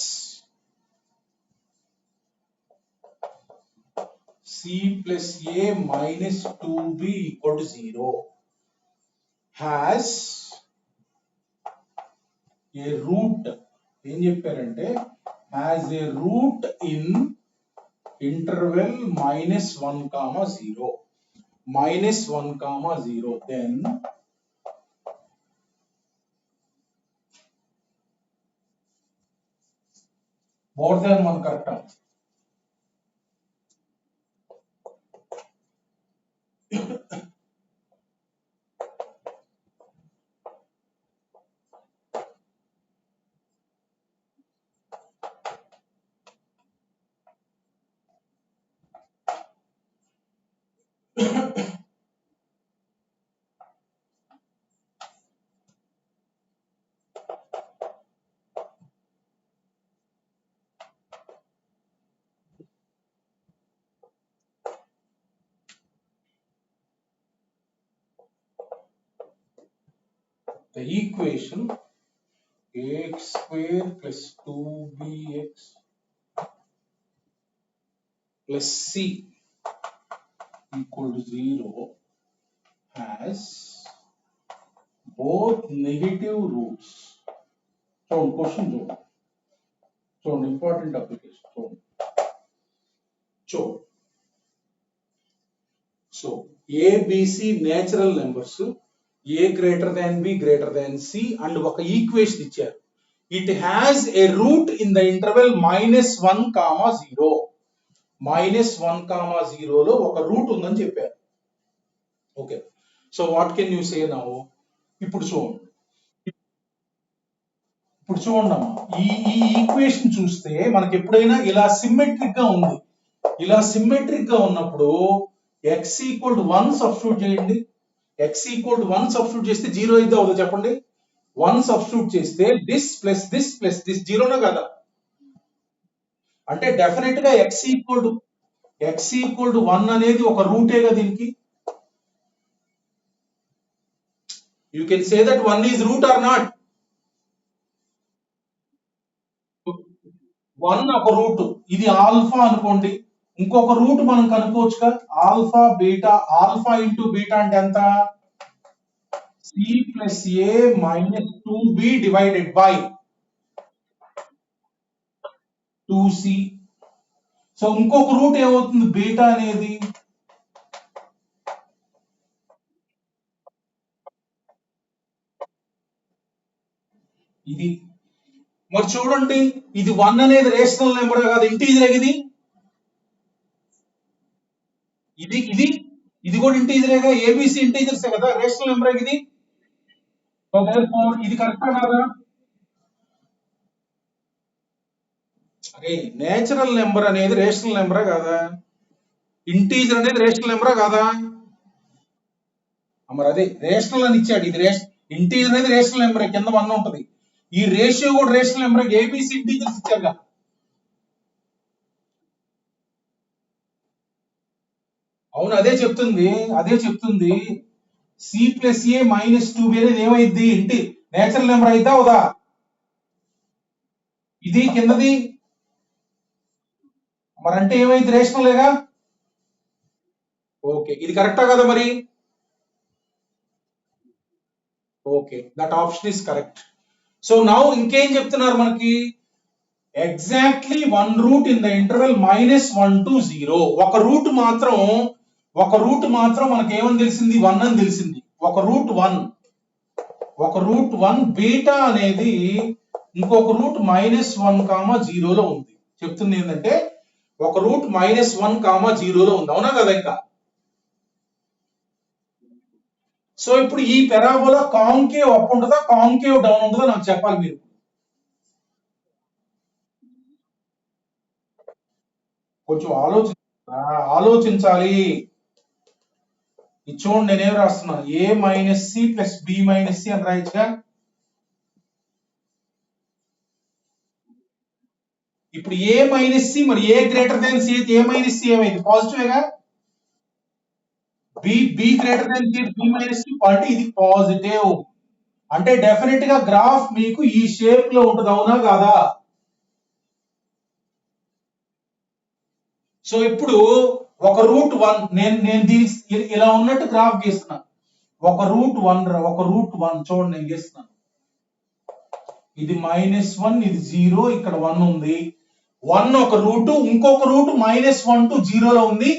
c plus a -2b equal to 0 has a root, ఏం చెప్పారంటే has a root in interval -1, 0, -1, 0, then more than one correct answer. The equation ax square plus 2bx plus c equal to 0 has both negative roots. So, question so important application. So A, B, C natural numbers, A greater than B greater than C and ఒక equation ఇచ్చారు. It has a root in the interval -1, 0. -1, 0 లో ఒక route ఉందని చెప్పారు. Okay, so what can you say now? ఇప్పుడు చూడండి అమ్మా, ఈ ఈక్వేషన్ చూస్తే మనకి ఎప్పుడైనా ఇలా సిమ్మెట్రిక్ గా ఉంది. ఇలా సిమ్మెట్రిక్ గా ఉన్నప్పుడు x ఈక్వల్ టు 1 సబ్స్టిట్యూట్ చేయండి. x ఈక్వల్ టు 1 సబ్స్టిట్యూట్ చేస్తే 0 అయితే అవుతుందో చెప్పండి. 1 సబ్స్టిట్యూట్ చేస్తే దిస్ ప్లస్ దిస్ జీరోనే కదా. అంటే డెఫినెట్ గా x ఈక్వల్ టు 1 అనేది ఒక రూటే కదా దీనికి. You can say that 1 is root or not. 1 ఒక రూట్, ఇది ఆల్ఫా అనుకోండి. ఇంకొక రూట్ మనం కనుక్కోవచ్చుగా, alpha beta. Alpha into beta అంటే ఎంత? C plus a minus 2b divided by 2c. So ఇంకొక రూట్ ఏమవుతుంది? బీటా అనేది ఇది. మరి చూడండి, ఇది 1 అనేది రేషనల్ నెంబర్ కాదు, ఇంటీజర్. ఇది ఇది ఇది కూడా ఇంటీజరేగా. ఏబిసి ఇంటీజర్స్ కదా, రేషనల్ నెంబర్ ఇది. ఇది కరెక్టా కాదా? అరే, నేచురల్ నెంబర్ అనేది రేషనల్ నెంబరా కాదా? ఇంటీజర్ అనేది రేషనల్ నెంబరా కాదా? మరి అదే రేషనల్ అని ఇచ్చాడు. ఇది ఇంటీజర్ అనేది రేషనల్ నెంబర్, కింద 1 ఉంటది. ఈ రేషియో కూడా రేషనల్ నెంబర్. ఏబిసి ఇంటీజర్స్ ఇచ్చారుగా. అవును, అదే చెప్తుంది. C plus a minus 2b అనేది ఏమైంది? ఇంటి నేచురల్ నెంబర్ అయితే అవుదా? ఇది కిందది మరి అంటే ఏమైంది? రేషనలేగా. ఓకే, ఇది కరెక్టా కదా మరి? Okay, that option is correct. So now ఇంకేం చెప్తున్నారు మనకి? Exactly 1 root in the interval -1 to 0. ఒక రూట్ మాత్రం మనకి ఏమని తెలిసింది? 1 అని తెలిసింది. ఒక రూట్ 1 బీటా అనేది ఇంకొక రూట్ -1, 0 లో ఉంది. చెప్తుంది ఏంటంటే ఒక రూట్ -1, 0 లో ఉంది. అవునా కదా? ఇంకా సో ఇప్పుడు ఈ పెరాబోలా కాంకేవ్ అప్ ఉంటుందా, కాంకేవ్ డౌన్ ఉంటుందా నాకు చెప్పాలి మీరు. కొంచెం ఆలోచించాలి. ఇది చూడండి, నేనేం రాస్తున్నాను? A minus c plus B minus c అని రాయొచ్చుగా. ఇప్పుడు ఏ మైనస్ సి, మరి ఏ గ్రేటర్ దాన్ సి అయితే ఏ మైనస్ సి ఏమైంది? పాజిటివేగా. B greater than c, b minus c అంటే ఇది పాజిటివ్. అంటే డెఫినెట్ గా గ్రాఫ్ మీకు ఈ షేప్ లో ఉంటుంది. అవునా కాదా? సో ఇప్పుడు ఒక రూట్ 1 నేను దీనికి ఇలా ఉన్నట్టు గ్రాఫ్ గీస్తున్నా. ఒక రూట్ 1 చూడండి, నేను గీస్తున్నాను. ఇది -1, ఇది 0, ఇక్కడ 1 ఉంది. 1 ఒక రూట్, ఇంకొక రూట్ -1 to 0 లో ఉంది.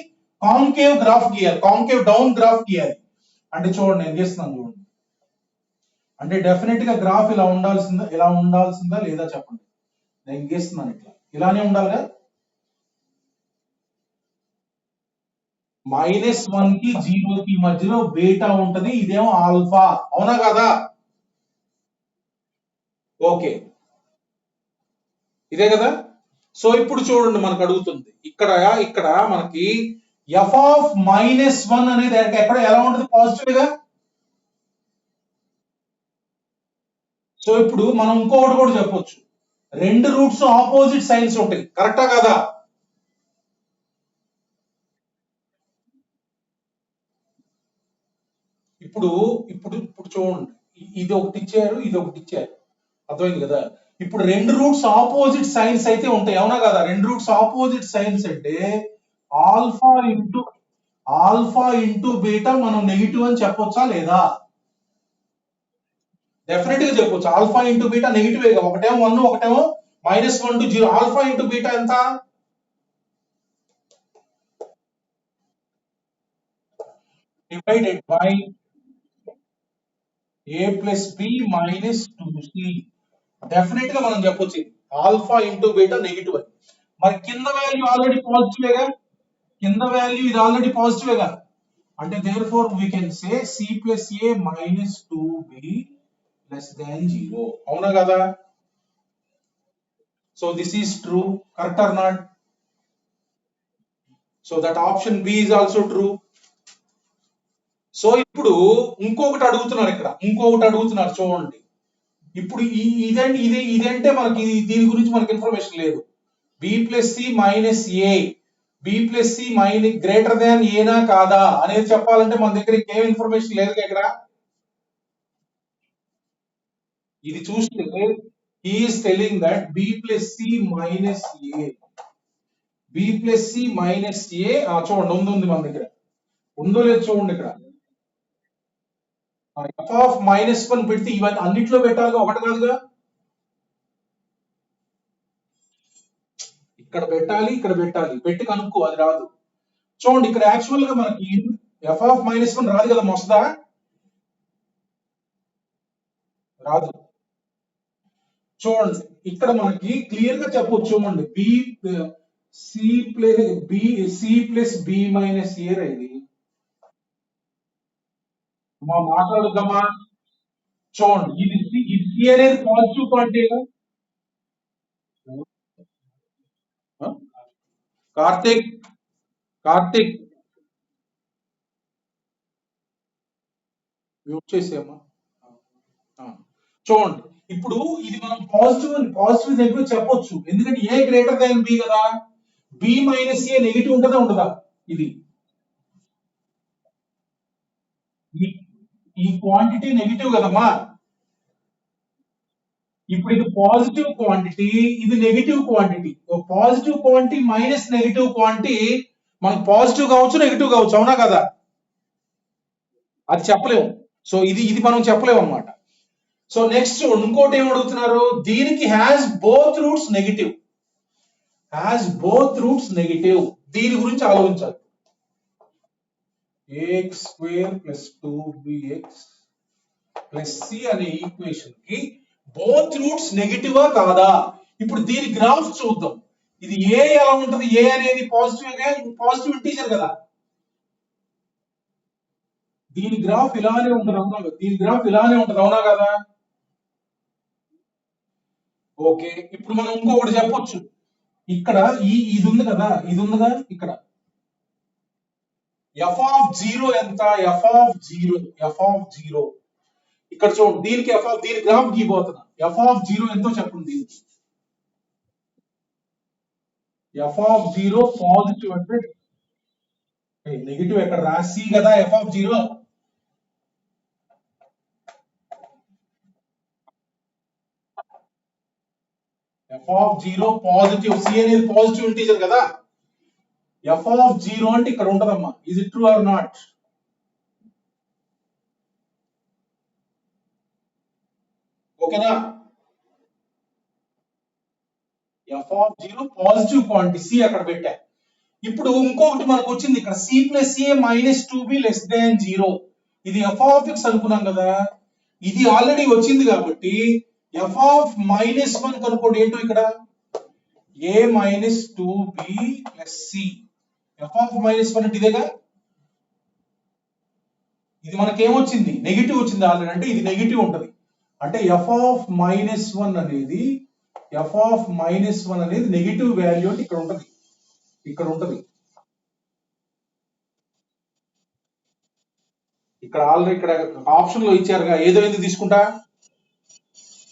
కాంకేవ్ గ్రాఫ్ గీయాలి, కాంకేవ్ డౌన్ గ్రాఫ్ గీయాలి. అంటే చూడండి, నేను గీస్తున్నాను చూడండి. అంటే డెఫినెట్ గా గ్రాఫ్ ఇలా ఉండాల్సిందా లేదా చెప్పండి. నేను గీస్తున్నాను ఇలానే ఉండాలిగా. -1 కి 0 కి మధ్యలో బీటా ఉంటది, ఇదేమో ఆల్ఫా. అవునా కదా? ఓకే, ఇదే కదా. సో ఇప్పుడు చూడండి, మనకు అడుగుతుంది ఇక్కడ మనకి ఎఫ్ ఆఫ్ -1 అనేది ఎక్కడ ఎలా ఉంటుంది? పాజిటివ్ గా. సో ఇప్పుడు మనం ఇంకొకటి కూడా చెప్పొచ్చు, రెండు రూట్స్ ఆపోజిట్ సైన్స్ ఉంటాయి, కరెక్టా కదా? ఇప్పుడు ఇప్పుడు ఇప్పుడు చూడండి, ఇది ఒకటి ఇచ్చారు, ఇది ఒకటి ఇచ్చారు, అర్థమైంది కదా? ఇప్పుడు రెండు రూట్స్ ఆపోజిట్ సైన్స్ అయితే ఉంటాయి, అవునా కదా? రెండు రూట్స్ ఆపోజిట్ సైన్స్ అంటే ఆల్ఫా ఇంటూ బీటా మనం నెగిటివ్ అని చెప్పొచ్చా లేదా? డెఫినెట్ గా చెప్పొచ్చు. ఆల్ఫా ఇంటూ బీటా నెగిటివ్, ఒకటేమో 1, ఒకటేమో -1 to 0. ఆల్ఫా ఇంటూ బీటా ఎంత? Divided by a plus B minus 2c. Definite గా మనం చెప్పొచ్చు ఆల్ఫా ఇంటూ బీటా నెగిటివ్ అని. మరి కింద వాల్యూ ఆల్రెడీ పాజిటివేగా, కింద వాల్యూ ఇది ఆల్రెడీ పాజిటివేగా, అంటే therefore we can say c plus a minus 2b less than 0, అవునా కదా? So this is true, correct or not? So that option B is also true. So ఇప్పుడు ఇంకొకటి అడుగుతున్నారు, ఇక్కడ ఇంకొకటి అడుగుతున్నారు చూడండి. ఇప్పుడు ఇదంటే మనకి దీని గురించి మనకి ఇన్ఫర్మేషన్ లేదు. B plus c minus a, b plus c minus greater than ఏనా కాదా అనేది చెప్పాలంటే మన దగ్గర ఇంకేం ఇన్ఫర్మేషన్ లేదు ఇక్కడ. ఇది చూస్తే is telling that b plus c minus a, b plus c minus a. చూడండి, ఉంది మన దగ్గర, ఉందో లేదు చూడండి ఇక్కడ. ఎఫ్ ఆఫ్ -1 పెడితే ఇవన్నీ అన్నిట్లో పెట్టాలిగా, ఒకటి కాదుగా. ఇక్కడ పెట్టాలి, ఇక్కడ పెట్టాలి, పెట్టి కనుక్కో, అది రాదు. చూడండి ఇక్కడ యాక్చువల్ గా మనకి ఎఫ్ ఆఫ్ -1 రాదు కదా, వస్తుందా? రాదు. చూడండి ఇక్కడ మనకి క్లియర్ గా చెప్పొచ్చు, చూడండి b c plus b, c plus B minus a ఇది. మా మాట్లాడుద్దామా? చూడండి ఇది సి అనేది positive quantity. Karthik, Karthik mute చేసేయమ్మా. చూడండి ఇప్పుడు ఇది మనం పాజిటివ్ నెగిటివ్ చెప్పొచ్చు, ఎందుకంటే ఏ గ్రేటర్ దాన్ బి కదా. బి మైనస్ ఏ నెగిటివ్ ఉంటుందా ఉండదా? ఇది ఈ క్వాంటిటీ నెగిటివ్ కదమ్మా. ఇప్పుడు ఇది పాజిటివ్ క్వాంటిటీ, ఇది negative quantity. Positive quantity minus negative quantity మనకు పాజిటివ్ కావచ్చు, నెగిటివ్ కావచ్చు, అవునా కదా? అది చెప్పలేము. సో ఇది ఇది మనం చెప్పలేము అన్నమాట. సో నెక్స్ట్ ఇంకోటి ఏం అడుగుతున్నారు, దీనికి has both roots negative, has both roots negative. దీని గురించి ఆలోచించాలి. ax square plus 2bx plus c అనే ఈక్వేషన్ కి బోత్ రూట్స్ నెగిటివా కాదా? ఇప్పుడు దీని గ్రాఫ్ చూద్దాం. ఇది ఏ ఎలా ఉంటది? ఏ అనేది పాజిటివ్ ఇంటీజర్ కదా. దీని గ్రాఫ్ ఇలానే ఉంటుంది, అవునా? దీని గ్రాఫ్ ఇలానే ఉంటుంది, అవునా కదా? ఓకే, ఇప్పుడు మనం ఇంకొకటి చెప్పొచ్చు. ఇక్కడ ఇది ఉంది కదా, ఇది ఉందిగా ఇక్కడ. ఎఫ్ ఆఫ్ జీరో ఎంత? ఎఫ్ ఆఫ్ జీరో ఇక్కడ చూడండి, దీనికి దీని గ్రాఫ్ గీపోతున్నా. ఎఫ్ ఆఫ్ జీరో ఎంతో చెప్పండి దీనికి. ఎఫ్ ఆఫ్ జీరో పాజిటివ్ అంటే నెగిటివ్ ఎక్కడ రాసి కదా. F of zero positive, c అనేది పాజిటివ్ ఇంటీజర్ కదా. ఎఫ్ ఆఫ్ జీరో అంటే ఇక్కడ ఉంటదమ్మా. ఇది ట్రూ ఆర్ నాట్? ఓకేనా? F of zero positive quantity, c అక్కడ పెట్టా. ఇప్పుడు ఇంకొకటి మనకు వచ్చింది ఇక్కడ, c plus a minus 2b less than 0. ఇది ఎఫ్ ఆఫ్ ఎక్స్ అనుకున్నాం కదా, ఇది ఆల్రెడీ వచ్చింది కాబట్టి ఎఫ్ ఆఫ్ -1 కనుక్కోండి. ఏంటో ఇక్కడ a minus 2b plus c. F of -1 అంటే ఇదేగా. ఇది మనకేమొచ్చింది? నెగిటివ్ వచ్చింది ఆల్రెడీ, అంటే ఇది నెగిటివ్ ఉంటది. అంటే ఎఫ్ ఆఫ్ -1 అనేది, నెగిటివ్ వాల్యూ అంటే ఇక్కడ ఉంటది, ఇక్కడ ఉంటది. ఇక్కడ ఆల్రెడీ ఇక్కడ ఆప్షన్ లో ఇచ్చారుగా, ఏదో ఎందుకు తీసుకుంటా,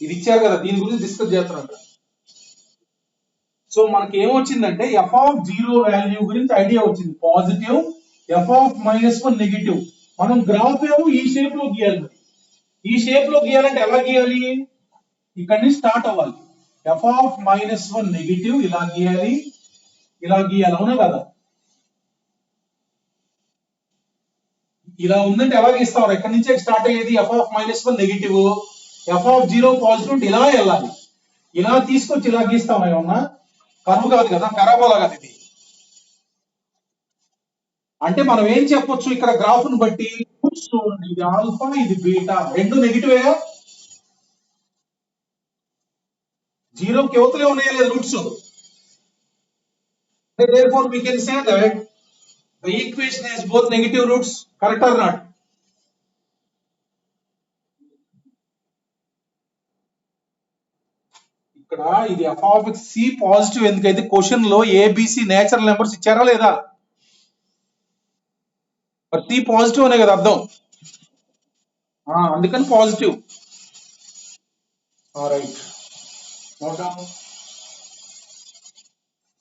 ఇది ఇచ్చారు కదా, దీని గురించి డిస్కస్ చేస్తున్నట్టు. సో మనకి ఏమొచ్చిందంటే ఎఫ్ ఆఫ్ జీరో వాల్యూ గురించి ఐడియా వచ్చింది, పాజిటివ్, ఎఫ్ ఆఫ్ -1 నెగిటివ్. మనం గ్రాఫ్ ఏమో ఈ షేప్ లో గీయాలి. ఈ షేప్ లో గీయాలంటే ఎలా గీయాలి, ఇక్కడ నుంచి స్టార్ట్ అవ్వాలి. ఎఫ్ ఆఫ్ -1 నెగిటివ్ ఇలా గీయాలి, ఇలా గీయాలి, అవునా కదా? ఇలా ఉందంటే ఎలా గీస్తాం, ఎక్కడి నుంచే స్టార్ట్ అయ్యేది, F of -1 negative, f of zero positive, ఇలా వెళ్ళాలి. ఇలా తీసుకొచ్చి ఇలా గీస్తాం ఏమన్నా, కర్వ్ కాదు కదా, పరాబోలా కదా ఇది. అంటే మనం ఏం చెప్పొచ్చు ఇక్కడ గ్రాఫ్ ను బట్టి, చూడండి ఇది ఆల్ఫా ఇది బీటా, రెండు నెగిటివేగా, జీరోకి యువతలే ఉన్నాయా లేదా roots. therefore we can say that the equation has both negative roots, correct or not? ఇక్కడ ఇది f of x c positive, ఎందుకైతే క్వశ్చన్ లో ఏబిసి నేచురల్ నెంబర్స్ ఇచ్చారా లేదా, మరి సి పాజిటివ్ అనే కదా అర్థం, అందుకని పాజిటివ్. రైట్,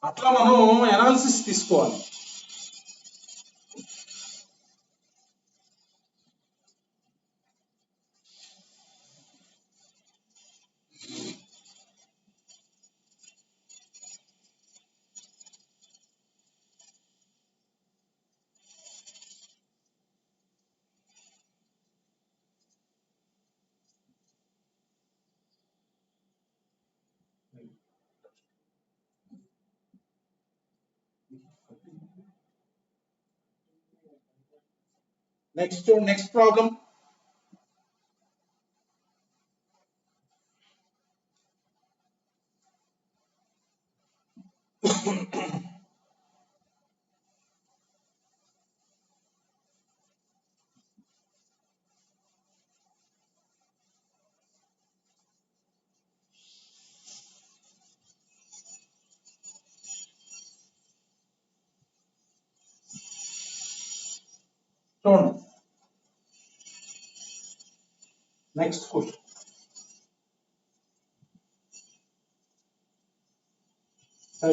అట్లా మనం అనాలిసిస్ తీసుకోవాలి. Next problem. చూడండి, next question. The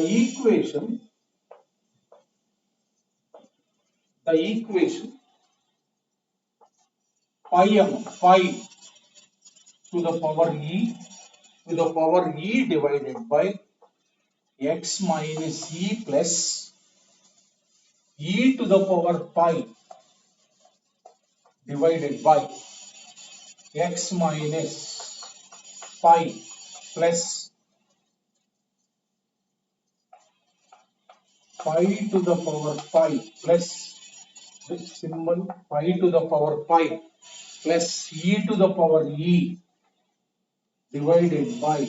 equation phi m, phi to the power e divided by x minus e plus e to the power pi divided by x minus pi plus pi to the power pi plus this symbol pi to the power pi plus e to the power e divided by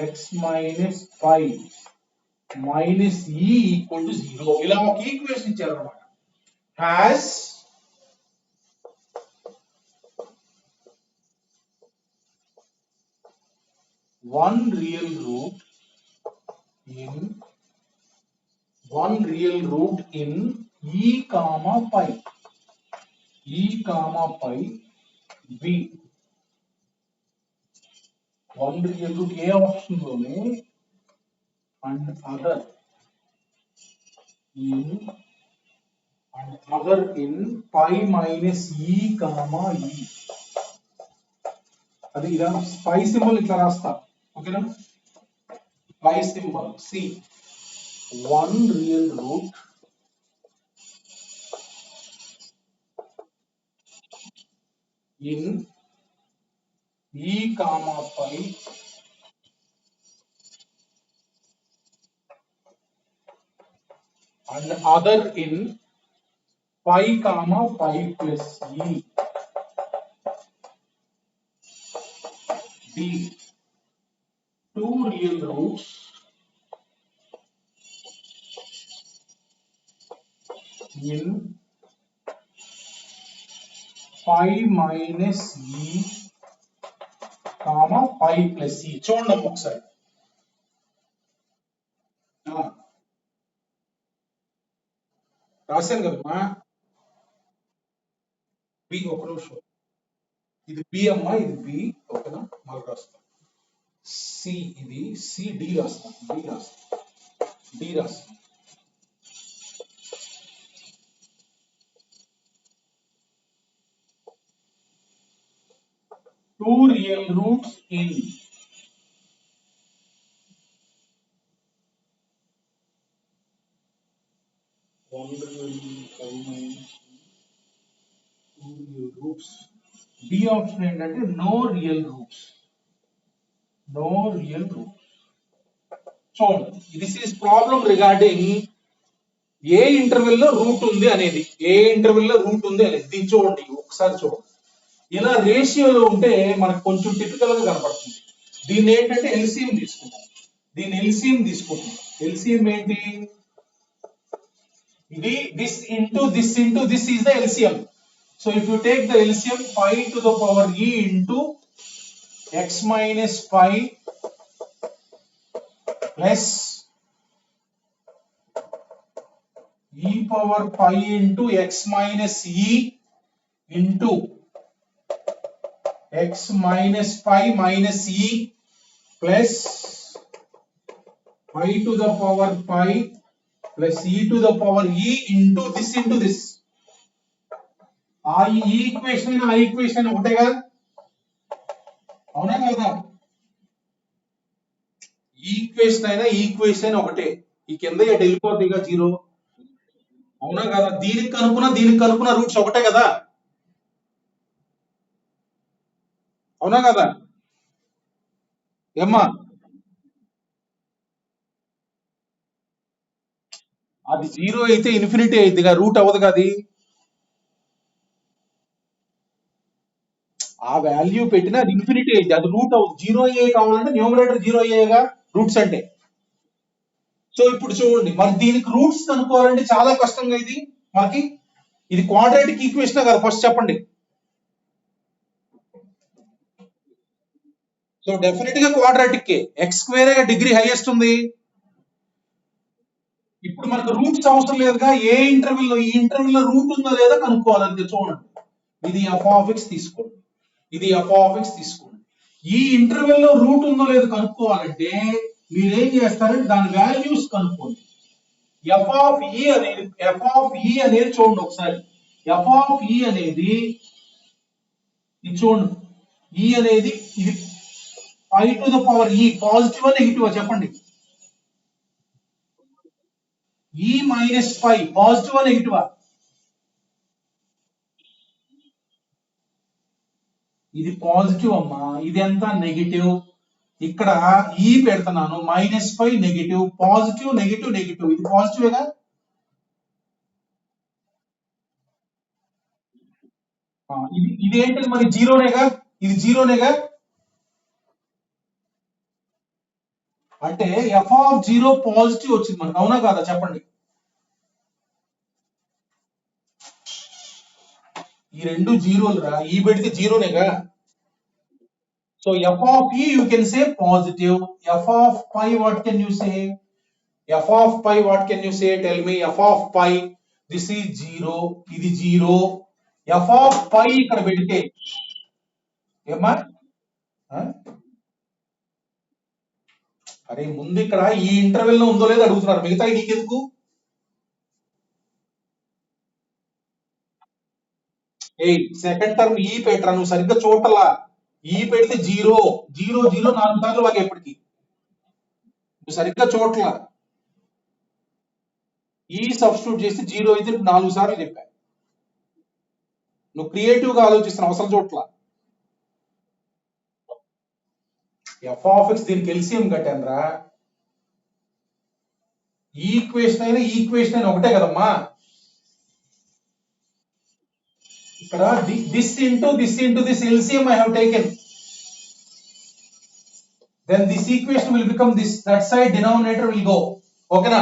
x minus pi minus e equal to 0. ఇలా ఒక equation ఇచ్చారు అన్నమాట. has one real root in e comma pi b. one real root A option లోనే and other in pi minus e comma e. అది ఇలా పై symbol ఇట్లా రాస్తా, ఓకేనా, pi symbol c, one real root in e comma pi and other in pi comma pi plus e. D, two real roots in pi minus e comma pi plus e. చూడండి ఒకసారి, రాశాను కదమ్మా, B ఒక నిమిషం, ఇది B అమ్మా, ఇది B. ఓకేనా, మళ్ళీ రాస్తాం. సి, ఇది సి, డి రాస్తాం, డి రాస్తాం, డి రాస్తాం. Two real roots in one real two real roots. B option ఏంటంటే no real roots. No real roots. చూడండి, this is problem regarding A interval లో రూట్ ఉంది అనేది, ఏ ఇంటర్వెల్ లో రూట్ ఉంది అనేది. దీన్ని చూడండి ఒకసారి చూడండి. ఇలా రేషియోలో ఉంటే మనకు కొంచెం టిపికల్ గా కనపడుతుంది. దీన్ని ఏంటంటే ఎల్సిఎం తీసుకుంటాం, దీన్ని ఎల్సిఎం తీసుకుంటాం. ఎల్సిఎం ఏంటి? ఇది this into this is the LCM. So if you take the LCM, pi to the power e into x minus pi plus e power pi into x minus e into x minus pi minus e plus pi to the power pi plus e to the power e into this. ఆ equation ఆ equation ఒకటే కదా, అవునా కదా? Equation అయినా equation ఒకటే, ఈ కింద ఎటు వెళ్ళిపోద్ది ఇక జీరో, అవునా కదా? దీనికి కనుక్కున్న రూట్స్ ఒకటే కదా, అవునా కదా? ఏమ్మా, అది జీరో అయితే ఇన్ఫినిటీ అయింది, రూట్ అవ్వదు కదా అది. ఆ వాల్యూ పెట్టినా అది ఇన్ఫినిటీ అయింది, అది రూట్ అవుతుంది. జీరో అయ్యే కావాలంటే న్యూమరేటర్ జీరో అయ్యేగా రూట్స్ అంటే. సో ఇప్పుడు చూడండి, మరి దీనికి రూట్స్ కనుక్కోవాలంటే చాలా కష్టంగా ఇది మనకి. ఇది క్వాడ్రాటిక్ ఈక్వేషన్ కదా, ఫస్ట్ చెప్పండి. సో డెఫినెట్ గా quadratic X square degree highest ఉంది. ఇప్పుడు మనకు రూట్స్ అవసరం లేదుగా, ఏ ఇంటర్వెల్ లో, ఈ ఇంటర్వెల్ లో రూట్ ఉందా లేదా కనుక్కోవాలంటే చూడండి. ఇది ఎఫ్ ఆఫ్ ఎక్స్ తీసుకోండి, ఇది ఎఫ్ ఆఫ్ ఎక్స్ తీసుకోండి. ఈ ఇంటర్వెల్ లో రూట్ ఉందో లేదో కనుక్కోవాలంటే మీరేం చేస్తారంటే దాని వాల్యూస్ కనుక్కోండి. ఎఫ్ ఆఫ్ ఈ అనేది చూడండి ఒకసారి. ఎఫ్ ఆఫ్ ఈ అనేది ఇది చూడండి, ఈ అనేది ఇది pi to the power e positive negative చెప్పండి. E minus pi positive negative? ఇది పాజిటివ్ అమ్మా, ఇది ఎంత నెగిటివ్. ఇక్కడ ఈ పెడుతున్నాను, minus pi negative, positive negative negative, ఇది పాజిటివేగా. ఇది ఏంటి మరి జీరోనేగా, ఇది జీరోనేగా. అంటే ఎఫ్ ఆఫ్ జీరో పాజిటివ్ వచ్చింది మనకు, అవునా కాదా చెప్పండి. ఈ రెండు జీరోలు రా, ఈ పెడితే జీరోనేగా. So f of e you can say positive. F of pi what can you say? F of pi what can you say? Tell me. F of pi this is zero, ఇది జీరో. ఎఫ్ ఆఫ్ పై ఇక్కడ పెడితే ఏమా, అరే ముందు ఇక్కడ ఈ interval లో ఉందో లేదో అడుగుతున్నారు, మిగతా నీకెందుకు? ఏ సెకండ్ టర్మ్ ఈ పెట్టరా, నువ్వు సరిగ్గా చూడలా. ఈ పెడితే జీరో, జీరో జీరో 4 సార్లు వాగా ఎప్పటికి, నువ్వు సరిగ్గా చూడలా. ఈ సబ్స్టిట్యూట్ చేస్తే జీరో అయితే 4 సార్లు చెప్పా. నువ్వు క్రియేటివ్ గా ఆలోచిస్తున్న అవసరం చూడలా. ఎఫ్ ఆఫ్ ఎక్స్ దీనికి ఎల్సిఎం కట్టాను రా. ఈక్వేషన్ అయినా ఒకటే కదమ్మా. ఇక్కడ this into this LCM I have taken. Then this equation will become this, that side denominator will go. ఓకేనా?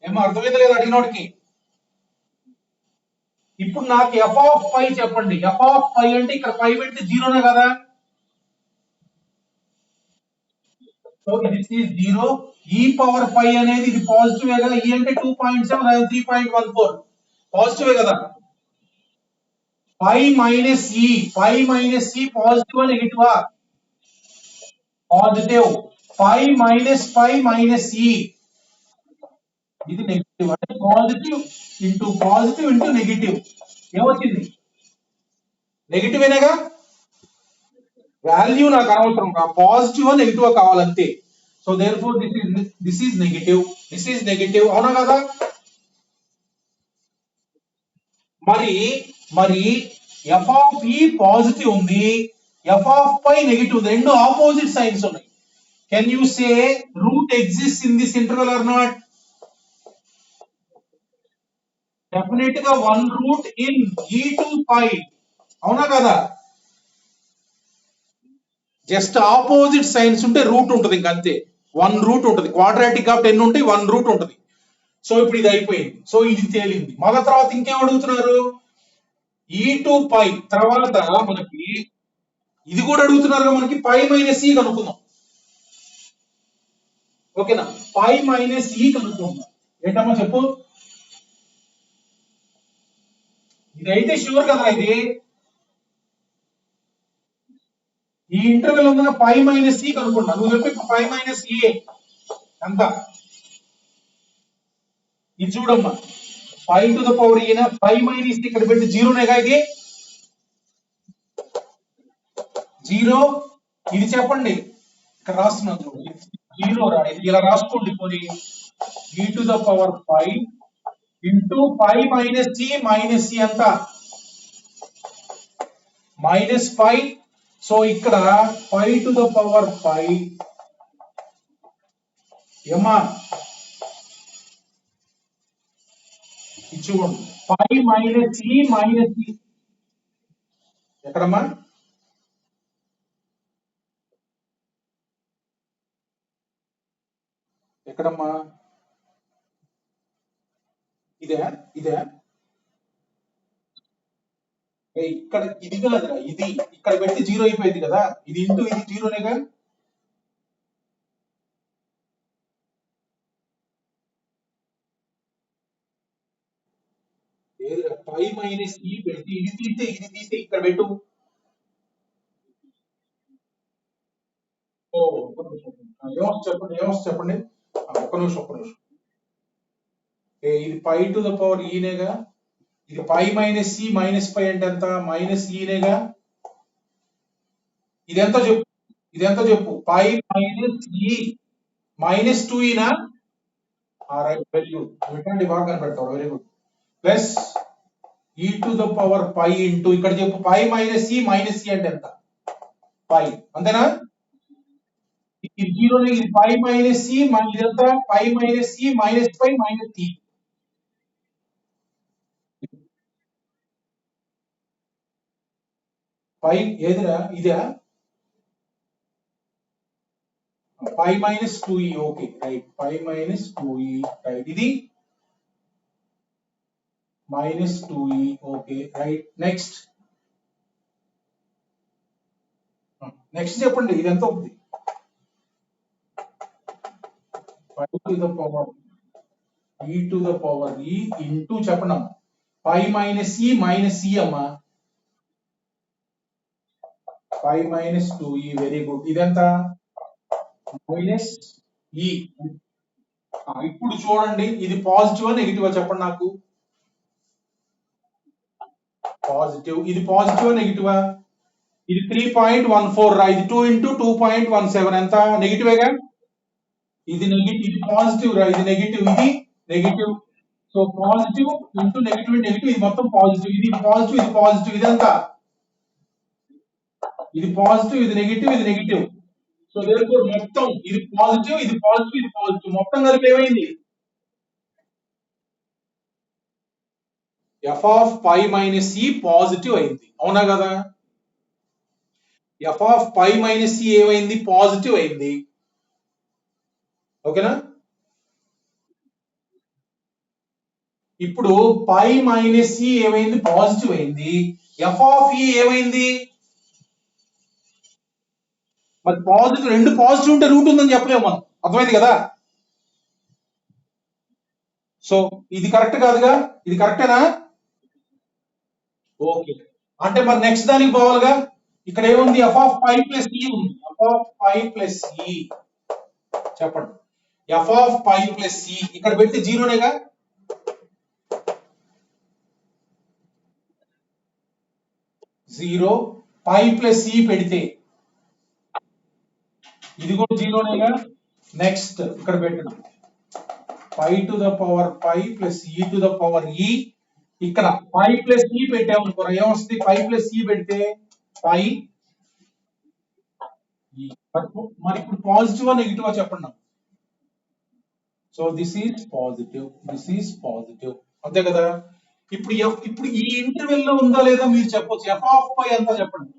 ఏమో అర్థమైంది లేదా అడిగినోడికి? ఇప్పుడు నాకు ఎఫ్ ఆఫ్ పై చెప్పండి. ఎఫ్ ఆఫ్ పై అంటే ఇక్కడ పై పెడితే జీరోనే కదా. So this is zero. ఈ పవర్ పై అనేది ఇది పాజిటివ్ కదా, ఈ అంటే 2.7 3.14. పాజిటివే కదా. పై మైనస్ ఈ, పై మైనస్ ఈ పాజిటివా నెగిటివా? పాజిటివ్. పై మైనస్ ఈ ఇది నెగిటివ్. అంటే పాజిటివ్ ఇంటూ నెగిటివ్ ఏమొచ్చింది? నెగిటివేనేగా. వాల్యూ నాకు అనవసరం, పాజిటివ్ నెగిటివ్ కావాలంతే. So therefore this is negative. అవునా కదా? మరి ఎఫ్ ఆఫ్ ఈ పాజిటివ్ ఉంది, ఎఫ్ ఆఫ్ పై నెగిటివ్ ఉంది, రెండు ఆపోజిట్ సైన్స్ ఉన్నాయి. Can you say root exist in this interval or not? Definite గా one root in e to pi. అవునా కదా? జస్ట్ ఆపోజిట్ సైన్స్ ఉంటే రూట్ ఉంటుంది, ఇంకంతే. వన్ రూట్ ఉంటుంది. క్వాడ్రాటిక్ కాబట్టి ఎన్ని ఉంటాయి? వన్ రూట్ ఉంటుంది. సో ఇప్పుడు ఇది అయిపోయింది. సో ఇది తేలింది. మళ్ళా తర్వాత ఇంకేం అడుగుతున్నారు? ఈ టు పై తర్వాత మనకి ఇది కూడా అడుగుతున్నారు మనకి, పై మైనస్ ఈ కనుక్కుందాం. ఓకేనా? పై మైనస్ ఈ కనుక్కుందాం. ఏంటమ్మా చెప్పు? ఇదైతే షూర్ కదా. ఇది ఈ ఇంటర్వెల్ ఉందన్న పై మైనస్ ఈ కనుక్కుంటా. నువ్వు చెప్పి పై మైనస్ ఈ ఎంత? ఇది చూడమ్మా, 5 to the power ఈన 5 మైనస్ ఇక్కడ పెట్టి జీరోనేగా. ఇది జీరో. ఇది చెప్పండి, ఇక్కడ రాస్తున్నాను జీరో రా. ఇది ఇలా రాసుకోండి. పోనీ e to the power 5 into 5 minus ఈ ఎంత? -5. సో ఇక్కడ 5 to the power 5 ఏమా చూడండి, 5 మైనస్ ఈ ఎక్కడమ్మా? ఎక్కడమ్మా? ఇదే ఇక్కడ. ఇది కాదురా, ఇది ఇక్కడ పెట్టి జీరో అయిపోయింది కదా. ఇది ఇంటూ ఇది జీరోనేగా. లేదురా, 5 మైనస్ ఈ పెట్టి ఇది తీస్తే ఇక్కడ పెట్టు. చెప్పండి. ఒక్క నిమిషం. ఇది పై టు ద పవర్ ఈనేగా. ఇది పై మైనస్ ఈ మైనస్ పై అంటే ఎంత? మైనస్ ఈనేగా. ఇది ఎంత చెప్పు? పై మైనస్ ఈ -2 ఈనా? Right, very good. పెట్టండి, బాగా కనిపెడతావు. Very good. Plus e to the power pi into ఇక్కడ చెప్పు, పై మైనస్ ఈ అంటే ఎంత? పై. అంతేనా? ఇది జీరోనే. ఇది పై మైనస్ ఈ ఇదంతా పై మైనస్ ఈ మైనస్ పై మైనస్ ఈ. పై ఏదిరా? ఇదా? పై -2e. ఓకే రైట్, పై -2e. రైట్, ఇది -2e. Okay right. నెక్స్ట్ చెప్పండి, ఇది ఎంత అవుతుంది? 5 to the power e to the power e into చెప్పండి అమ్మా, పై మైనస్ ఈ అమ్మా. 5 -2e. Very good. ఇదెంత? -e. ఇప్పుడు చూడండి, ఇది పాజిటివా నెగిటివా చెప్పండి నాకు? పాజిటివ్. ఇది పాజిటివా నెగిటివా? ఇది 3.14 రా. ఇది 2 into 2.17 ఎంత? నెగిటివేగా. ఇది పాజిటివ్ రా, ఇది నెగిటివ్, ఇది negative. So positive into negative ఇది మొత్తం పాజిటివ్. ఇది పాజిటివ్ ఇదంతా. ఇది పాజిటివ్, ఇది నెగిటివ్. సో దేర్ఫోర్ మొత్తం ఇది పాజిటివ్ మొత్తం కలిపి ఏమైంది? ఎఫ్ ఆఫ్ పై మైనస్ ఈ పాజిటివ్ అయింది. అవునా కదా? ఎఫ్ ఆఫ్ పై మైనస్ ఈ ఏమైంది? పాజిటివ్ అయింది. ఓకేనా? ఇప్పుడు పై మైనస్ ఈ ఏమైంది? పాజిటివ్ అయింది. ఎఫ్ ఆఫ్ ఈ ఏమైంది? మరి పాజిటివ్, రెండు పాజిటివ్ ఉంటే రూట్ ఉందని చెప్పలేము మనం. అర్థమైంది కదా? సో ఇది కరెక్ట్ కాదుగా. ఇది కరెక్టేనా? ఓకే, అంటే మరి నెక్స్ట్ దానికి పోవాలిగా. ఇక్కడ ఏముంది, ఎఫ్ ఆఫ్ పై ప్లస్ ఈ ఉంది, ఎఫ్ ఆఫ్ పై ప్లస్ ఈ. చెప్పండి, ఎఫ్ ఆఫ్ పై ప్లస్ ఈ ఇక్కడ పెడితే జీరోనేగా. జీరో, పై ప్లస్ ఈ పెడితే ఇది కూడా జీరోనేగా. నెక్స్ట్ ఇక్కడ పెట్టండి, pi to the power pi plus e to the power e. ఇక్కడ పై ప్లస్ ఈ పెట్టామనుకోరా, ఏమొస్తుంది, పై ప్లస్ ఈ పెడితే పై ఈ. మరి ఇప్పుడు పాజిటివా నెగిటివా చెప్పండి నాకు. So this is positive, this is positive, అంతే కదా. ఇప్పుడు ఈ ఇంటర్వెల్ లో ఉందా లేదా మీరు చెప్పొచ్చు. ఎఫ్ ఆఫ్ పై ఎంత చెప్పండి,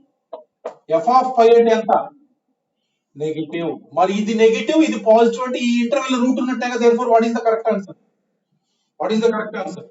ఎఫ్ ఆఫ్ పై అంటే ఎంత, నెగిటివ్. మరి ఇది నెగిటివ్, ఇది పాజిటివ్ అంటే ఈ ఇంటర్వెల్ రూట్ ఉన్నట్టే కదా. Therefore what is the correct answer, what is the correct answer.